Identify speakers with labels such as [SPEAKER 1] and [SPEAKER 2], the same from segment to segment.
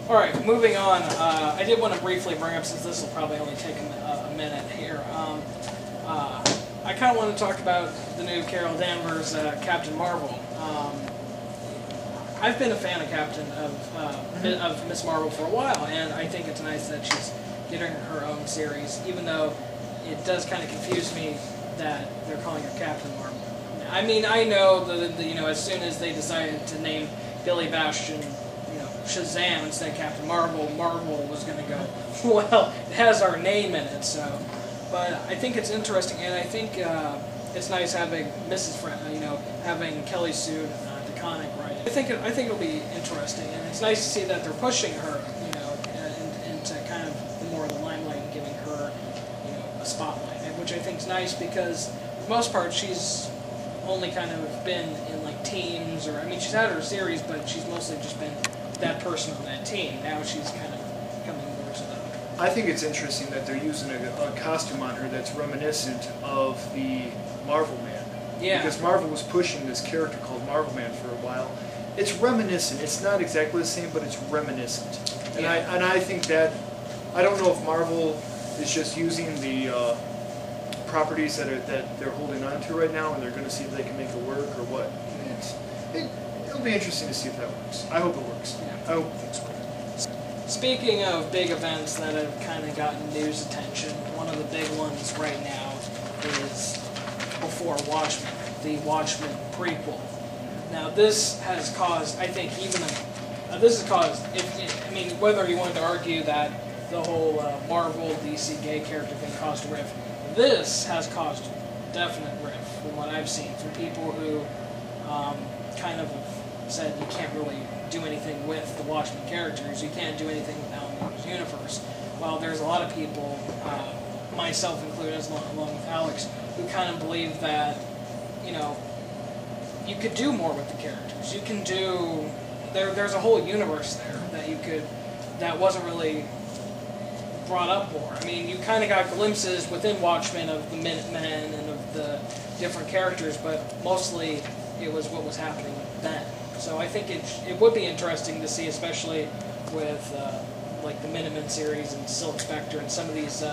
[SPEAKER 1] Alright, moving on. I did want to briefly bring up, since this will probably only take a minute here, I kind of want to talk about the new Carol Danvers Captain Marvel. I've been a fan of Miss Marvel for a while, and I think it's nice that she's getting her own series, even though it does kind of confuse me that they're calling her Captain Marvel. I mean, I know that as soon as they decided to name Billy Bastion, Shazam instead of Captain Marvel, Marvel was going to go, well, it has our name in it, so. But I think it's interesting, and I think it's nice having having Kelly Sue DeConnick write it. I think it'll be interesting, and it's nice to see that they're pushing her, into kind of more of the limelight and giving her, a spotlight, which I think is nice because, for the most part, she's only kind of been in like teams, or I mean, she's had her series, but she's mostly just been that person on that team. Now she's kind of coming more to the...
[SPEAKER 2] I think it's interesting that they're using a costume on her that's reminiscent of the Marvel Man.
[SPEAKER 1] Yeah.
[SPEAKER 2] Because Marvel was pushing this character called Marvel Man for a while. It's reminiscent. It's not exactly the same, but it's reminiscent. And
[SPEAKER 1] yeah.
[SPEAKER 2] I think that, I don't know if Marvel is just using the properties that they're holding on to right now, and they're going to see if they can make it work or what. It'll be interesting to see if that works. I hope it works.
[SPEAKER 1] Yeah.
[SPEAKER 2] I hope things work.
[SPEAKER 1] Speaking of big events that have kind of gotten news attention, one of the big ones right now is Before Watchmen, the Watchmen prequel. Now this has caused, I think, whether you wanted to argue that the whole Marvel DC gay character thing caused a rift, this has caused definite rift from what I've seen from people who kind of said you can't really do anything with the Watchmen characters, you can't do anything with Alan Moore's universe. Well, there's a lot of people, myself included, along with Alex, who kind of believe that, you could do more with the characters. You can do... There's a whole universe there that wasn't really brought up more. I mean, you kind of got glimpses within Watchmen of the Minutemen and of the different characters, but mostly it was what was happening then. So I think it would be interesting to see, especially with like the Minutemen series and Silk Spectre and some of these.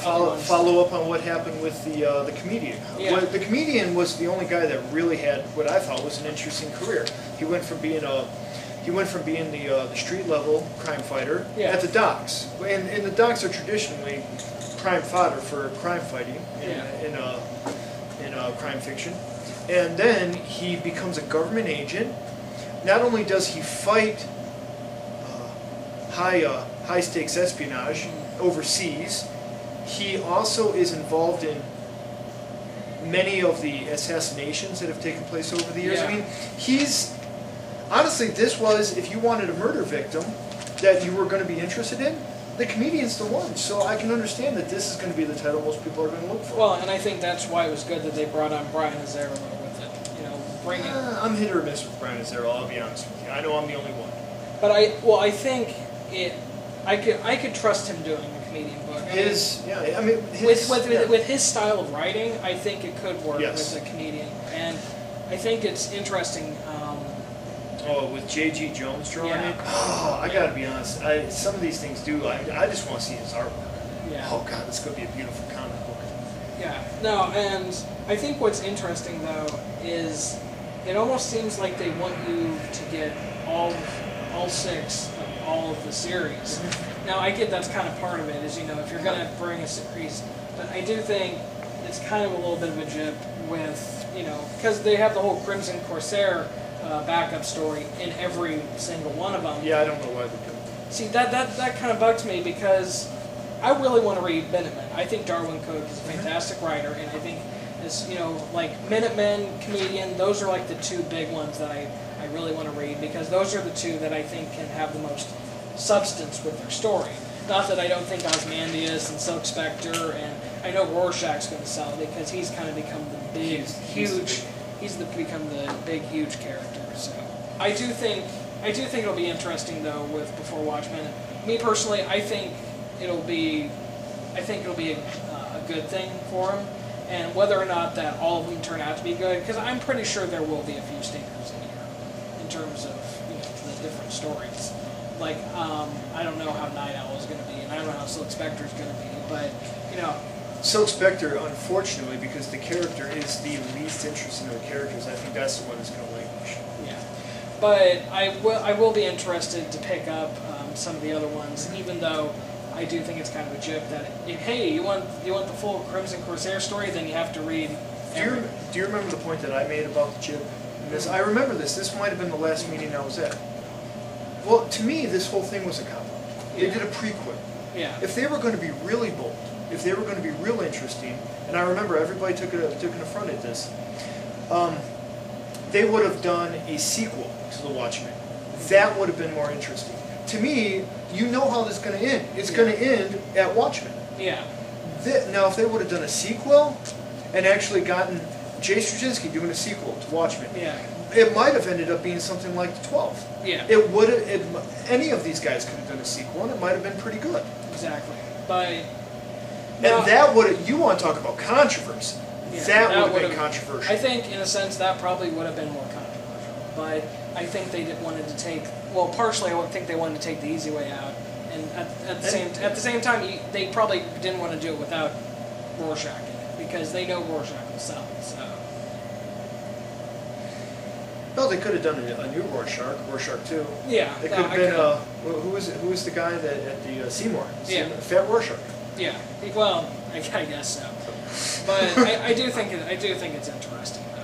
[SPEAKER 2] Follow up on what happened with the comedian.
[SPEAKER 1] Yeah.
[SPEAKER 2] The comedian was the only guy that really had what I thought was an interesting career. He went from being the street level crime fighter at the docks, and the docks are traditionally prime fodder for crime fighting in crime fiction. And then he becomes a government agent. Not only does he fight high stakes espionage overseas, he also is involved in many of the assassinations that have taken place over the years.
[SPEAKER 1] Yeah.
[SPEAKER 2] I mean, honestly, this was, if you wanted a murder victim that you were going to be interested in, the comedian's the one. So I can understand that this is going to be the title most people are going to look for.
[SPEAKER 1] Well, and I think that's why it was good that they brought on Brian Azzarello with it.
[SPEAKER 2] I'm hit or miss with Brian Azzarello, I'll be honest with you. I know I'm the only one.
[SPEAKER 1] But I think I could trust him doing a comedian book. With his style of writing, I think it could work with a comedian, and I think it's interesting.
[SPEAKER 2] With J.G. Jones drawing it? I gotta be honest, some of these things I just want to see his artwork.
[SPEAKER 1] Yeah.
[SPEAKER 2] Oh god, this could be a beautiful comic book.
[SPEAKER 1] Yeah, no, and I think what's interesting though is it almost seems like they want you to get all 6 of all of the series. Mm-hmm. Now I get that's kind of part of it, is if you're going to bring a series, but I do think it's kind of a little bit of a jip with, because they have the whole Crimson Corsair backup story in every single one of them.
[SPEAKER 2] Yeah, I don't know why they do it.
[SPEAKER 1] See, that kind of bugs me because I really want to read Minutemen. I think Darwin Cook is a fantastic writer, and I think this, like Minutemen, comedian, those are like the 2 big ones that I really want to read, because those are the 2 that I think can have the most substance with their story. Not that I don't think Ozymandias and Silk Spectre, and I know Rorschach's going to sell because he's kind of become the big, huge character. So I do think it'll be interesting though with Before Watchmen. Me personally, I think it'll be a good thing for him, and whether or not that all of them turn out to be good, because I'm pretty sure there will be a few stinkers in here in terms of the different stories. like, I don't know how Night Owl is going to be, and I don't know how Silk Spectre is going to be, but, you know.
[SPEAKER 2] Silk Spectre, unfortunately, because the character is the least interesting of the characters, I think that's the one that's going to languish.
[SPEAKER 1] Yeah. But I will be interested to pick up some of the other ones, even though I do think it's kind of a joke that, hey, you want the full Crimson Corsair story, then you have to read.
[SPEAKER 2] Do you remember the point that I made about the chip? I remember this. This might have been the last meeting I was at. Well, to me, this whole thing was a cop-out. They did a prequel.
[SPEAKER 1] Yeah.
[SPEAKER 2] If they were going to be really bold, if they were going to be real interesting, and I remember everybody took an affront at this, they would have done a sequel to The Watchmen. That would have been more interesting. To me, you know how this is going to end. It's going to end at Watchmen.
[SPEAKER 1] Yeah.
[SPEAKER 2] Now, if they would have done a sequel and actually gotten Jay Straczynski doing a sequel to Watchmen, it might have ended up being something like The 12.
[SPEAKER 1] Yeah.
[SPEAKER 2] It would have. Any of these guys could have done a sequel, and it might have been pretty good.
[SPEAKER 1] Exactly. But
[SPEAKER 2] and that would have. You want to talk about controversy?
[SPEAKER 1] Yeah,
[SPEAKER 2] that would have been controversial.
[SPEAKER 1] I think, in a sense, that probably would have been more controversial. But I think they wanted to take. Well, partially, I think they wanted to take the easy way out, and at the same time, they probably didn't want to do it without Rorschach in it, because they know Rorschach will sell. So.
[SPEAKER 2] Well, they could have done a new Rorschach 2.
[SPEAKER 1] Yeah.
[SPEAKER 2] They could have been. Who was the guy that at the Seymour?
[SPEAKER 1] Yeah.
[SPEAKER 2] Fat Rorschach.
[SPEAKER 1] Yeah. Well, I guess so. But I do think it's interesting though.